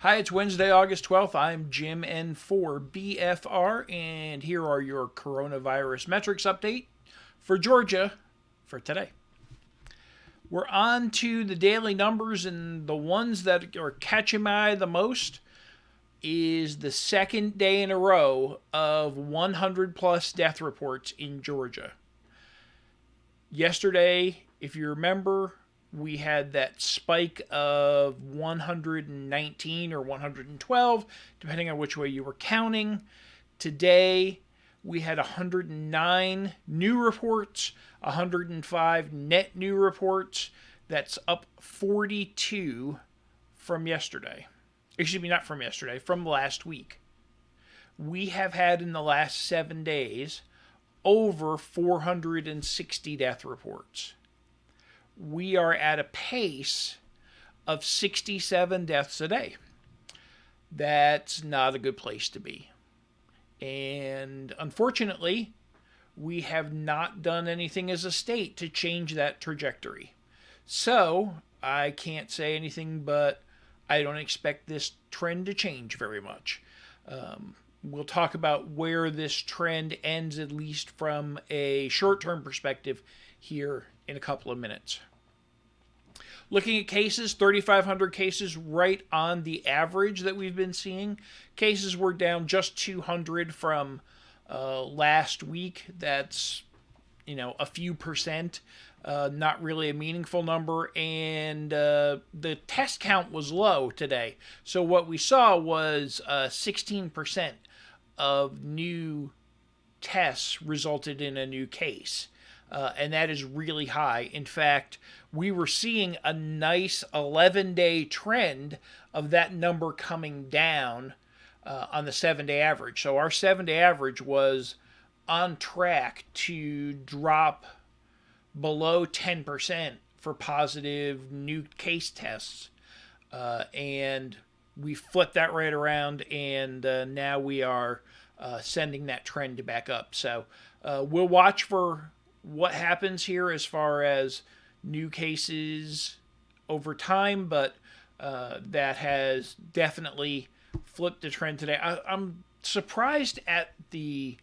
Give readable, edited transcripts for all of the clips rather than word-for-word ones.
Hi, it's Wednesday, August 12th. I'm Jim N4BFR, and here are your coronavirus metrics update for Georgia for today. We're on to the daily numbers, and the ones that are catching my eye the most is the second day in a row of 100 plus death reports in Georgia. Yesterday, if you remember, we had that spike of 119 or 112, depending on which way you were counting. Today, we had 109 new reports, 105 net new reports. That's up 42 from yesterday. Excuse me, not from yesterday, from last week. We have had in the last 7 days over 460 death reports. We are at a pace of 67 deaths a day. That's not a good place to be. And unfortunately, we have not done anything as a state to change that trajectory. So I can't say anything, but I don't expect this trend to change very much. We'll talk about where this trend ends, at least from a short-term perspective, here in a couple of minutes. Looking at cases, 3,500 cases right on the average that we've been seeing. Cases were down just 200 from last week. That's, a few percent. Not really a meaningful number. And the test count was low today. So what we saw was 16% of new tests resulted in a new case. And that is really high. In fact, we were seeing a nice 11-day trend of that number coming down on the 7-day average. So our 7-day average was on track to drop below 10% for positive new case tests. And we flipped that right around, and now we are sending that trend back up. So we'll watch for what happens here as far as new cases over time, but that has definitely flipped the trend today. I'm surprised at the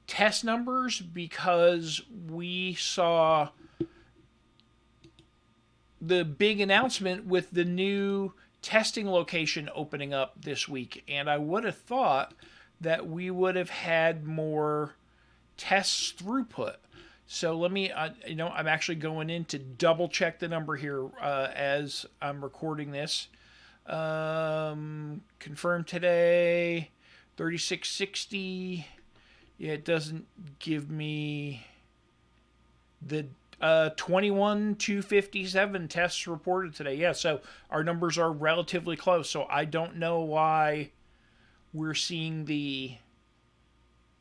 test numbers because we saw the big announcement with the new testing location opening up this week, and I would have thought that we would have had more tests throughput. So let me, I'm actually going in to double check the number here as I'm recording this. Confirmed today, 3660. Yeah, it doesn't give me the 21,257 tests reported today. Yeah, so our numbers are relatively close. So I don't know why we're seeing the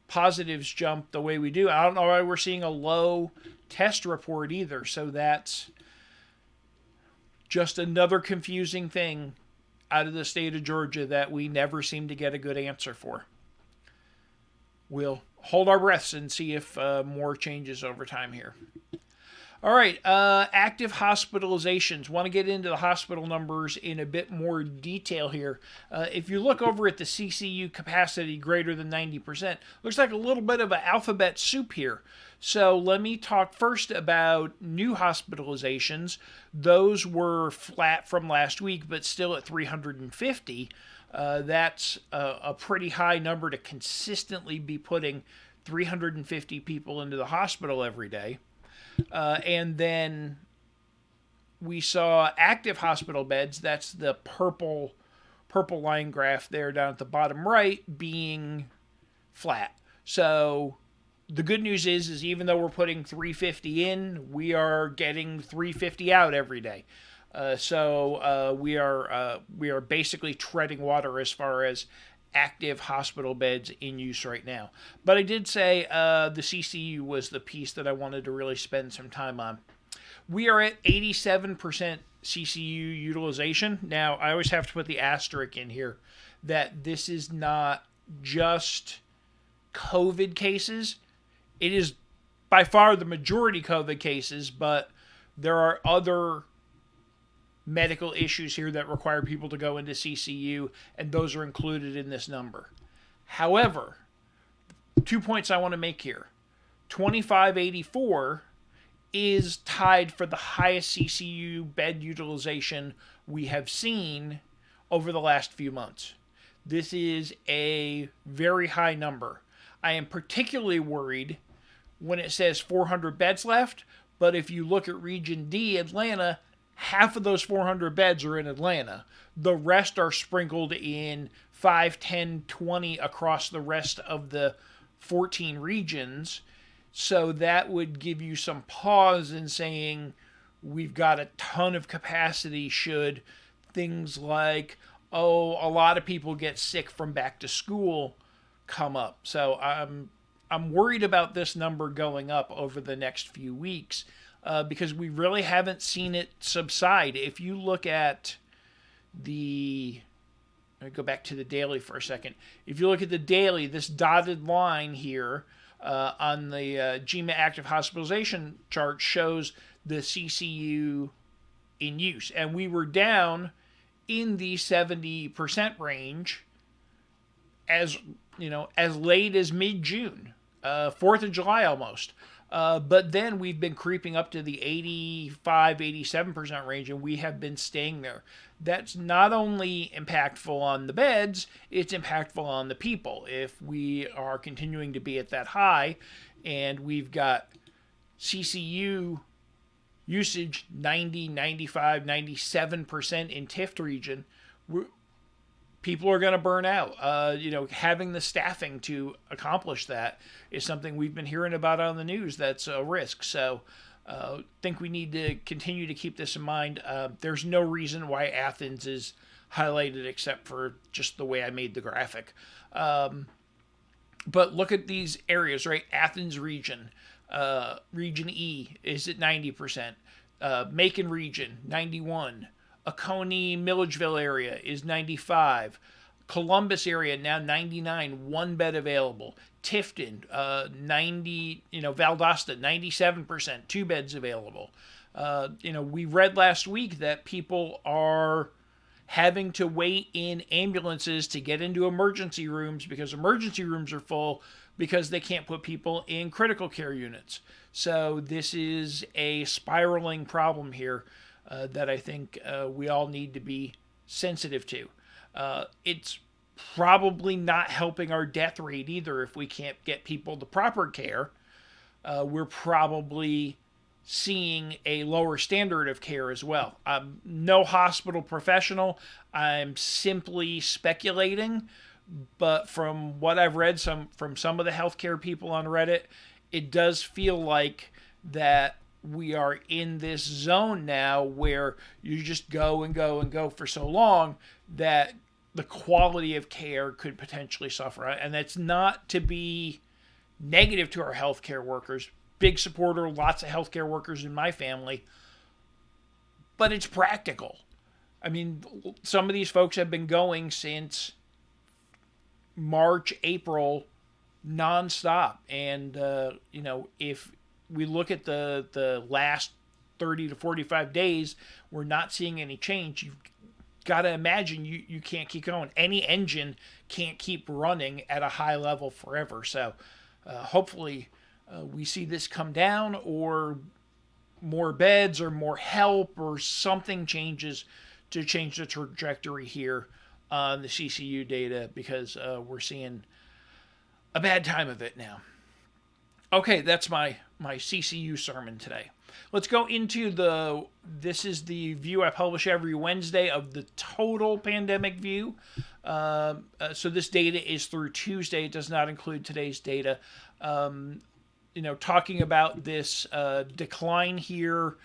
positives jump the way we do. I don't know why we're seeing a low test report either. So that's just another confusing thing out of the state of Georgia that we never seem to get a good answer for. We'll hold our breaths and see if more changes over time here. All right, active hospitalizations. Want to get into the hospital numbers in a bit more detail here. If you look over at the CCU capacity greater than 90%, looks like a little bit of an alphabet soup here. So let me talk first about new hospitalizations. Those were flat from last week, but still at 350. That's a pretty high number to consistently be putting 350 people into the hospital every day. And then we saw active hospital beds, that's the purple line graph there down at the bottom right, being flat. So the good news is even though we're putting 350 in, we are getting 350 out every day. So we are basically treading water as far as active hospital beds in use right now. But I did say the CCU was the piece that I wanted to really spend some time on. We are at 87% CCU utilization. Now, I always have to put the asterisk in here that this is not just COVID cases. It is by far the majority COVID cases, but there are other medical issues here that require people to go into CCU, and those are included in this number. However, 2 points I want to make here. 2584 is tied for the highest CCU bed utilization we have seen over the last few months. This is a very high number. I am particularly worried when it says 400 beds left, but if you look at Region D, Atlanta, half of those 400 beds are in Atlanta. The rest are sprinkled in 5, 10, 20 across the rest of the 14 regions. So that would give you some pause in saying we've got a ton of capacity should things like, oh, a lot of people get sick from back to school come up. So I'm worried about this number going up over the next few weeks because we really haven't seen it subside. If you look at the, let me go back to the daily for a second. If you look at the daily, this dotted line here on the GMA active hospitalization chart shows the CCU in use. And we were down in the 70% range as late as mid-June, 4th of July almost. But then we've been creeping up to the 85, 87% range, and we have been staying there. That's not only impactful on the beds, it's impactful on the people. If we are continuing to be at that high, and we've got CCU usage 90, 95, 97% in TIFT region, people are going to burn out. Having the staffing to accomplish that is something we've been hearing about on the news. That's a risk. So I think we need to continue to keep this in mind. There's no reason why Athens is highlighted except for just the way I made the graphic. But look at these areas, right? Athens region, region E is at 90%. Macon region, 91. Oconee, Milledgeville area is 95. Columbus area now 99, one bed available. Tifton, 90, Valdosta, 97%, two beds available. We read last week that people are having to wait in ambulances to get into emergency rooms because emergency rooms are full because they can't put people in critical care units. So this is a spiraling problem here that I think we all need to be sensitive to. It's probably not helping our death rate either if we can't get people the proper care. We're probably seeing a lower standard of care as well. I'm no hospital professional. I'm simply speculating. But from what I've read from some of the healthcare people on Reddit, it does feel like that we are in this zone now where you just go and go and go for so long that the quality of care could potentially suffer. And that's not to be negative to our healthcare workers. Big supporter, lots of healthcare workers in my family. But it's practical. I mean, some of these folks have been going since March, April, nonstop. And, if we look at the last 30 to 45 days, we're not seeing any change. You've got to imagine you can't keep going. Any engine can't keep running at a high level forever. So hopefully we see this come down, or more beds or more help or something changes to change the trajectory here on the CCU data, because we're seeing a bad time of it now. Okay, that's my CCU sermon today. Let's go into this is the view I publish every Wednesday of the total pandemic view. So this data is through Tuesday. It does not include today's data. Talking about this decline here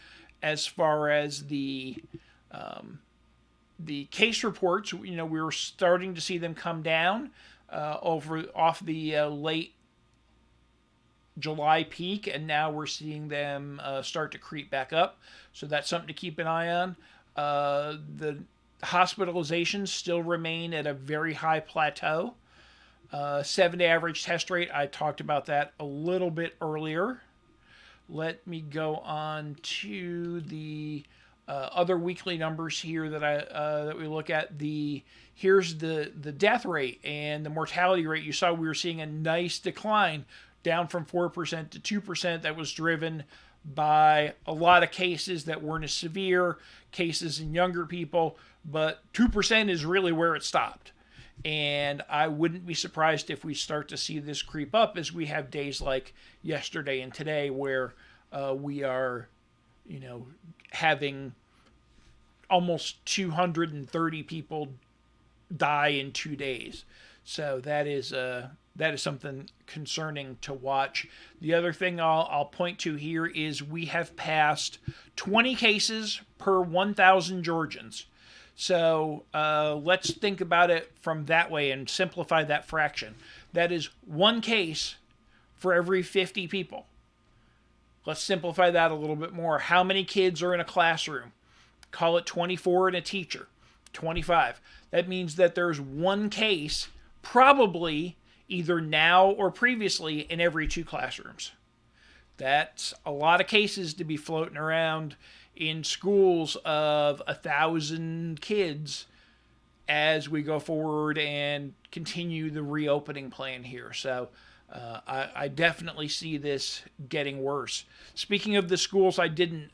as far as the case reports, we were starting to see them come down off the late July peak, and now we're seeing them start to creep back up. So that's something to keep an eye on. The hospitalizations still remain at a very high plateau. 7-day average test rate, I talked about that a little bit earlier. Let me go on to the Other weekly numbers here that we look at, here's the death rate and the mortality rate. You saw we were seeing a nice decline down from 4% to 2%. That was driven by a lot of cases that weren't as severe, cases in younger people, but 2% is really where it stopped. And I wouldn't be surprised if we start to see this creep up as we have days like yesterday and today where we are, having almost 230 people die in 2 days. So that is something concerning to watch. The other thing I'll point to here is we have passed 20 cases per 1,000 Georgians. So let's think about it from that way and simplify that fraction. That is one case for every 50 people. Let's simplify that a little bit more. How many kids are in a classroom? Call it 24 and a teacher, 25. That means that there's one case probably either now or previously in every 2 classrooms. That's a lot of cases to be floating around in schools of 1,000 kids as we go forward and continue the reopening plan here. So I definitely see this getting worse. Speaking of the schools, I didn't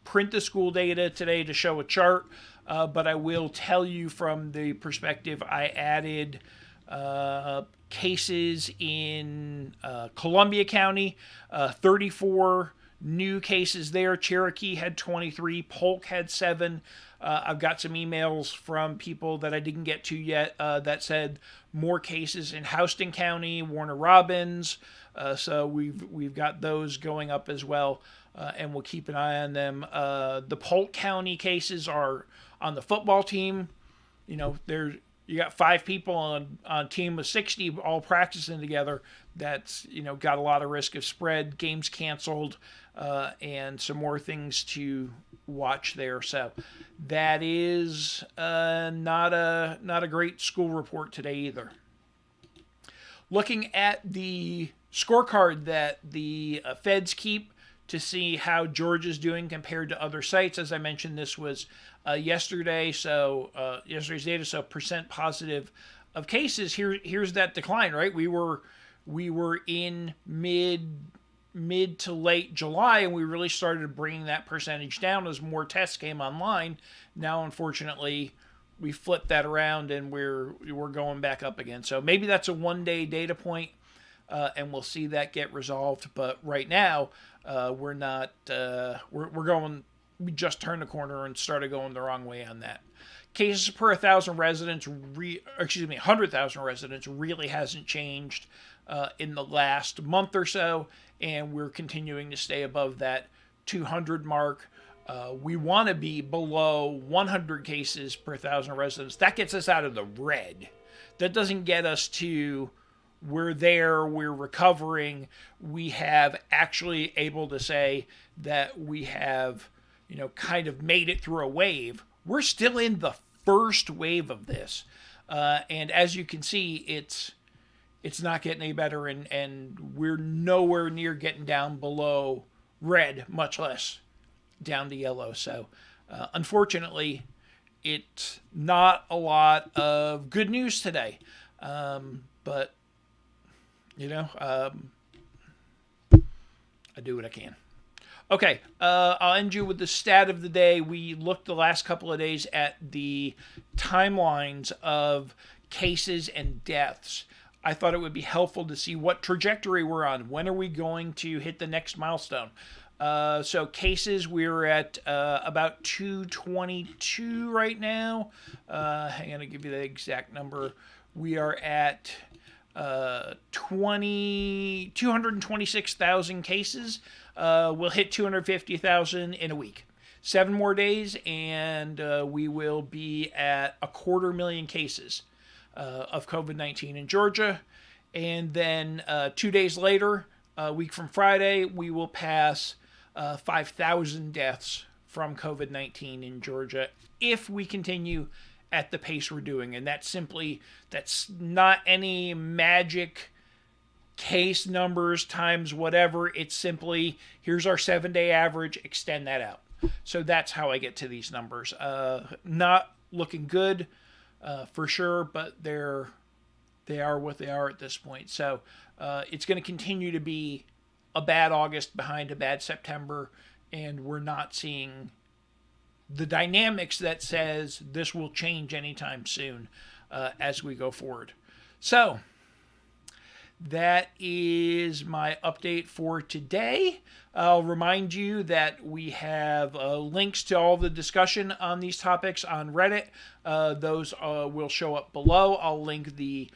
print the school data today to show a chart, but I will tell you from the perspective I added cases in Columbia County, 34 new cases there. Cherokee had 23, Polk had 7. I've got some emails from people that I didn't get to yet that said more cases in Houston County, Warner Robins. So we've got those going up as well, and we'll keep an eye on them. The Polk County cases are on the football team. You got 5 people on a team of 60 all practicing together. That's got a lot of risk of spread, games canceled, and some more things to watch there. So that is not a great school report today either. Looking at the scorecard that the feds keep to see how Georgia's doing compared to other sites. As I mentioned, this was yesterday, so yesterday's data. So percent positive of cases. Here's that decline, right? We were in mid to late July, and we really started bringing that percentage down as more tests came online. Now, unfortunately, we flipped that around and we're going back up again. So maybe that's a one-day data point, and we'll see that get resolved. But right now, we're not. We're going. We just turned the corner and started going the wrong way on that. Cases per 1,000 residents, 100,000 residents really hasn't changed in the last month or so, and we're continuing to stay above that 200 mark. We want to be below 100 cases per 1,000 residents. That gets us out of the red. That doesn't get us to we're there, we're recovering. We have actually able to say that we have, kind of made it through a wave. We're still in the first wave of this. And as you can see, it's not getting any better, and we're nowhere near getting down below red, much less down to yellow. So unfortunately, it's not a lot of good news today. But I do what I can. Okay, I'll end you with the stat of the day. We looked the last couple of days at the timelines of cases and deaths. I thought it would be helpful to see what trajectory we're on. When are we going to hit the next milestone? So cases, we're at about 222 right now. Hang on, I'll give you the exact number. We are at 226,000 cases. We'll hit 250,000 in a week. 7 more days, and we will be at 250,000 cases of COVID-19 in Georgia. And then 2 days later, a week from Friday, we will pass 5,000 deaths from COVID-19 in Georgia if we continue at the pace we're doing. And that's not any magic case numbers times whatever. It's simply, here's our 7-day average, extend that out. So that's how I get to these numbers. Not looking good for sure, but they are what they are at this point. So it's going to continue to be a bad August behind a bad September, and we're not seeing the dynamics that says this will change anytime soon as we go forward. So that is my update for today. I'll remind you that we have links to all the discussion on these topics on Reddit. Those will show up below. I'll link the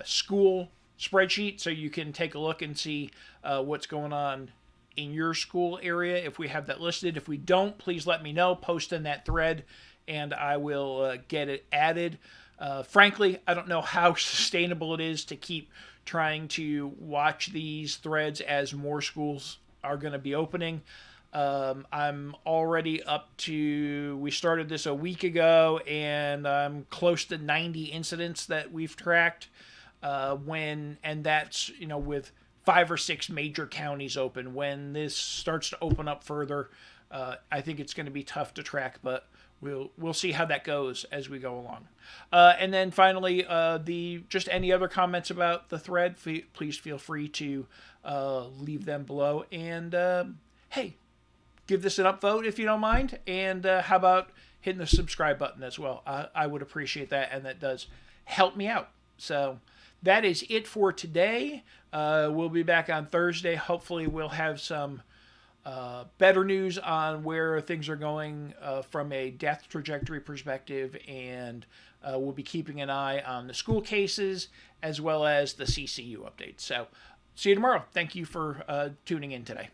school spreadsheet so you can take a look and see what's going on in your school area if we have that listed. If we don't, please let me know. Post in that thread and I will get it added. Frankly, I don't know how sustainable it is to keep trying to watch these threads as more schools are going to be opening. I'm already up to, we started this a week ago, and I'm close to 90 incidents that we've tracked. And that's, with 5 or 6 major counties open. When this starts to open up further, I think it's going to be tough to track, but we'll see how that goes as we go along. And then finally, just any other comments about the thread, please feel free to leave them below. And hey, give this an upvote if you don't mind. And how about hitting the subscribe button as well? I would appreciate that, and that does help me out. So that is it for today. We'll be back on Thursday. Hopefully we'll have some better news on where things are going from a death trajectory perspective, and we'll be keeping an eye on the school cases as well as the CCU updates. So see you tomorrow. Thank you for tuning in today.